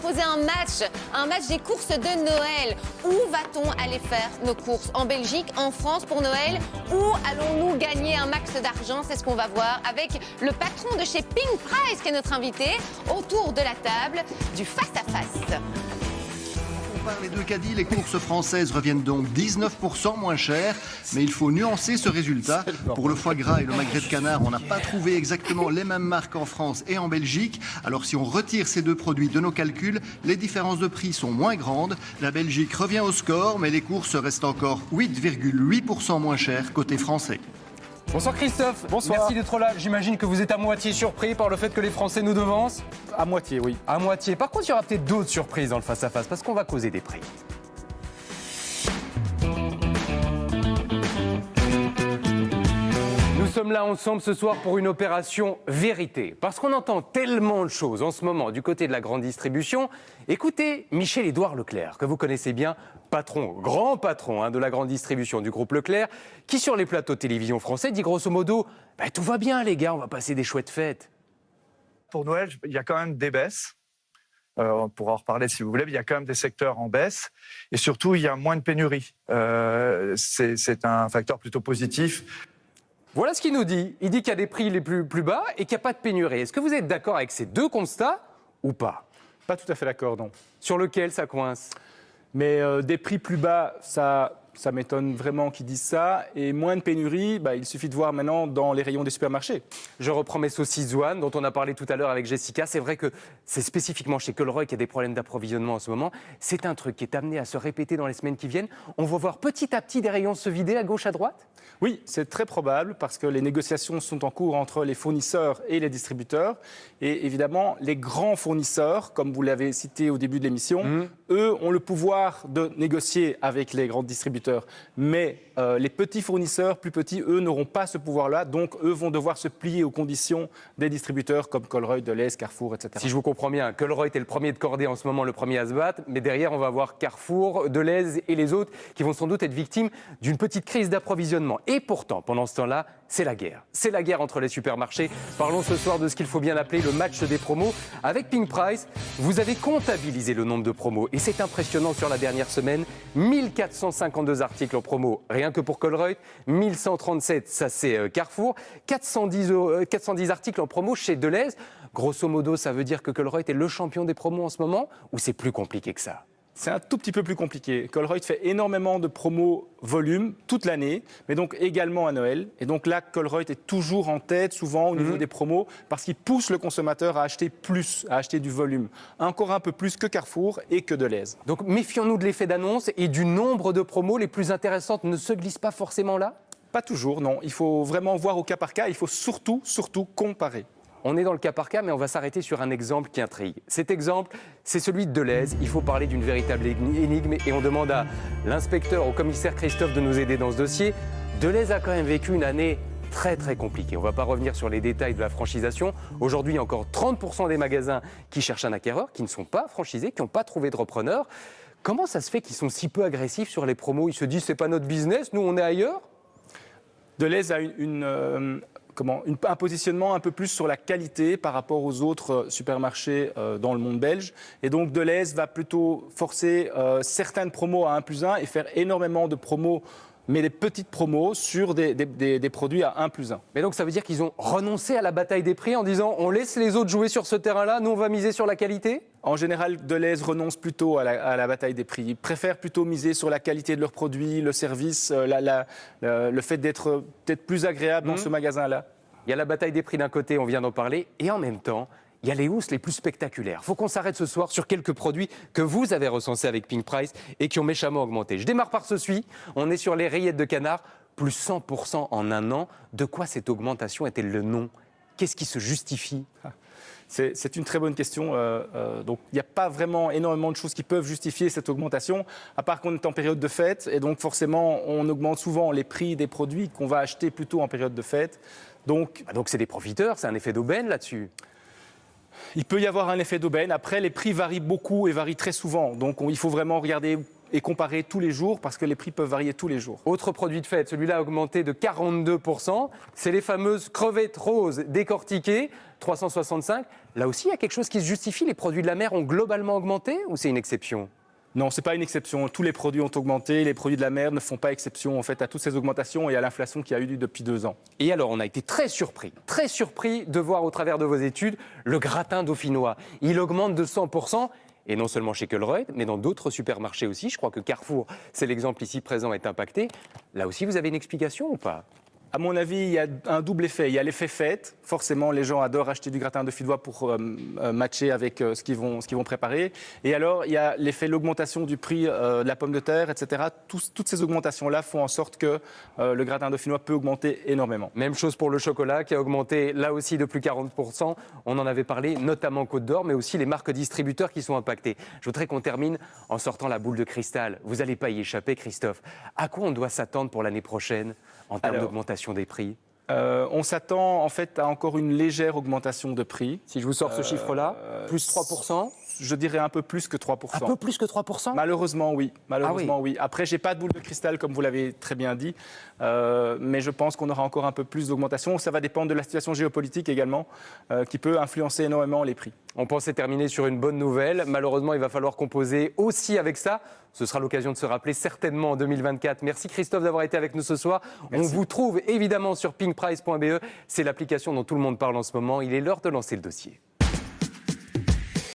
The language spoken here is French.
proposer un match des courses de Noël. Où va-t-on aller faire nos courses? En Belgique, en France pour Noël? Où allons-nous gagner un max d'argent? C'est ce qu'on va voir avec le patron de chez Pink Price qui est notre invité autour de la table du face-à-face. Par les deux caddies, les courses françaises reviennent donc 19% moins chères, mais il faut nuancer ce résultat. Pour le foie gras et le magret de canard, on n'a pas trouvé exactement les mêmes marques en France et en Belgique. Alors si on retire ces deux produits de nos calculs, les différences de prix sont moins grandes. La Belgique revient au score, mais les courses restent encore 8,8% moins chères côté français. Bonsoir Christophe, bonsoir. Merci d'être là. J'imagine que vous êtes à moitié surpris par le fait que les Français nous devancent. À moitié, oui. À moitié. Par contre, il y aura peut-être d'autres surprises dans le face-à-face parce qu'on va causer des prix. Nous sommes là ensemble ce soir pour une opération vérité. Parce qu'on entend tellement de choses en ce moment du côté de la grande distribution. Écoutez Michel-Édouard Leclerc, que vous connaissez bien, patron, grand patron de la grande distribution du groupe Leclerc, qui sur les plateaux de télévision français dit grosso modo « Tout va bien les gars, on va passer des chouettes fêtes ». Pour Noël, il y a quand même des baisses. On pourra en reparler si vous voulez, mais il y a quand même des secteurs en baisse. Et surtout, il y a moins de pénurie. C'est un facteur plutôt positif. Voilà ce qu'il nous dit. Il dit qu'il y a des prix les plus bas et qu'il n'y a pas de pénurie. Est-ce que vous êtes d'accord avec ces deux constats ou pas? Pas tout à fait d'accord, non. Sur lequel ça coince? Mais des prix plus bas, ça m'étonne vraiment qu'ils disent ça. Et moins de pénurie, il suffit de voir maintenant dans les rayons des supermarchés. Je reprends mes saucisses Zouane, dont on a parlé tout à l'heure avec Jessica. C'est vrai que c'est spécifiquement chez Colruyt qu'il y a des problèmes d'approvisionnement en ce moment. C'est un truc qui est amené à se répéter dans les semaines qui viennent. On va voir petit à petit des rayons se vider à gauche, à droite? Oui, c'est très probable parce que les négociations sont en cours entre les fournisseurs et les distributeurs. Et évidemment, les grands fournisseurs, comme vous l'avez cité au début de l'émission, eux ont le pouvoir de négocier avec les grands distributeurs. Mais les petits fournisseurs, plus petits, eux n'auront pas ce pouvoir-là. Donc, eux vont devoir se plier aux conditions des distributeurs comme Colruyt, Delhaize, Carrefour, etc. Si je vous comprends bien, Colruyt est le premier de cordée en ce moment, le premier à se battre. Mais derrière, on va voir Carrefour, Delhaize et les autres qui vont sans doute être victimes d'une petite crise d'approvisionnement. Et pourtant, pendant ce temps-là, c'est la guerre. C'est la guerre entre les supermarchés. Parlons ce soir de ce qu'il faut bien appeler le match des promos. Avec Pink Price, vous avez comptabilisé le nombre de promos. Et c'est impressionnant sur la dernière semaine. 1452 articles en promo, rien que pour Colruyt. 1137, ça c'est Carrefour. 410 articles en promo chez Delhaize. Grosso modo, ça veut dire que Colruyt est le champion des promos en ce moment? Ou c'est plus compliqué que ça? C'est un tout petit peu plus compliqué. Colruyt fait énormément de promos volume toute l'année, mais donc également à Noël. Et donc là, Colruyt est toujours en tête, souvent au niveau des promos, parce qu'il pousse le consommateur à acheter plus, à acheter du volume. Encore un peu plus que Carrefour et que Delhaize. Donc méfions-nous de l'effet d'annonce et du nombre de promos les plus intéressantes ne se glissent pas forcément là? Pas toujours, non. Il faut vraiment voir au cas par cas. Il faut surtout comparer. On est dans le cas par cas, mais on va s'arrêter sur un exemple qui intrigue. Cet exemple, c'est celui de Delhaize. Il faut parler d'une véritable énigme et on demande à l'inspecteur, au commissaire Christophe de nous aider dans ce dossier. Delhaize a quand même vécu une année très très compliquée. On ne va pas revenir sur les détails de la franchisation. Aujourd'hui, il y a encore 30% des magasins qui cherchent un acquéreur, qui ne sont pas franchisés, qui n'ont pas trouvé de repreneur. Comment ça se fait qu'ils sont si peu agressifs sur les promos? Ils se disent, c'est pas notre business, nous on est ailleurs? Delhaize a un positionnement un peu plus sur la qualité par rapport aux autres supermarchés dans le monde belge. Et donc Delhaize va plutôt forcer certaines promos à 1+1 et faire énormément de promos, mais des petites promos sur des produits à 1+1. Mais donc ça veut dire qu'ils ont renoncé à la bataille des prix en disant on laisse les autres jouer sur ce terrain-là, nous on va miser sur la qualité? En général, Delhaize renonce plutôt à la bataille des prix. Ils préfèrent plutôt miser sur la qualité de leurs produits, le service, le fait d'être peut-être plus agréable dans ce magasin-là. Il y a la bataille des prix d'un côté, on vient d'en parler, et en même temps, il y a les hausses les plus spectaculaires. Il faut qu'on s'arrête ce soir sur quelques produits que vous avez recensés avec Pink Price et qui ont méchamment augmenté. Je démarre par ceci. On est sur les rayettes de canard, plus 100% en un an. De quoi cette augmentation est-elle le nom? Qu'est-ce qui se justifie? C'est une très bonne question. Donc, il n'y a pas vraiment énormément de choses qui peuvent justifier cette augmentation, à part qu'on est en période de fête. Et donc, forcément, on augmente souvent les prix des produits qu'on va acheter plutôt en période de fête. Donc c'est des profiteurs, c'est un effet d'aubaine là-dessus? Il peut y avoir un effet d'aubaine. Après, les prix varient beaucoup et varient très souvent. Donc, il faut vraiment regarder et comparer tous les jours parce que les prix peuvent varier tous les jours. Autre produit de fête, celui-là a augmenté de 42%. C'est les fameuses crevettes roses décortiquées, 365. Là aussi, il y a quelque chose qui se justifie. Les produits de la mer ont globalement augmenté ou c'est une exception ? Non, ce n'est pas une exception. Tous les produits ont augmenté. Les produits de la mer ne font pas exception en fait, à toutes ces augmentations et à l'inflation qu'il y a eu depuis 2 ans. Et alors, on a été très surpris de voir au travers de vos études le gratin dauphinois. Il augmente de 100%. Et non seulement chez Colruyt, mais dans d'autres supermarchés aussi. Je crois que Carrefour, c'est l'exemple ici présent, est impacté. Là aussi, vous avez une explication ou pas ? À mon avis, il y a un double effet. Il y a l'effet fête. Forcément, les gens adorent acheter du gratin dauphinois pour matcher avec ce qu'ils vont préparer. Et alors, il y a l'effet l'augmentation du prix de la pomme de terre, etc. Toutes ces augmentations-là font en sorte que le gratin dauphinois peut augmenter énormément. Même chose pour le chocolat qui a augmenté là aussi de plus 40%. On en avait parlé, notamment Côte d'Or, mais aussi les marques distributeurs qui sont impactées. Je voudrais qu'on termine en sortant la boule de cristal. Vous n'allez pas y échapper, Christophe. À quoi on doit s'attendre pour l'année prochaine en termes d'augmentation des prix ? On s'attend en fait à encore une légère augmentation de prix. Si je vous sors ce chiffre-là, plus 3%. Je dirais un peu plus que 3%. Un peu plus que 3% ? Malheureusement, oui. Malheureusement, oui. Après, je n'ai pas de boule de cristal, comme vous l'avez très bien dit. Mais je pense qu'on aura encore un peu plus d'augmentation. Ça va dépendre de la situation géopolitique également, qui peut influencer énormément les prix. On pensait terminer sur une bonne nouvelle. Malheureusement, il va falloir composer aussi avec ça. Ce sera l'occasion de se rappeler certainement en 2024. Merci Christophe d'avoir été avec nous ce soir. Merci. On vous trouve évidemment sur pinkprice.be. C'est l'application dont tout le monde parle en ce moment. Il est l'heure de lancer le dossier.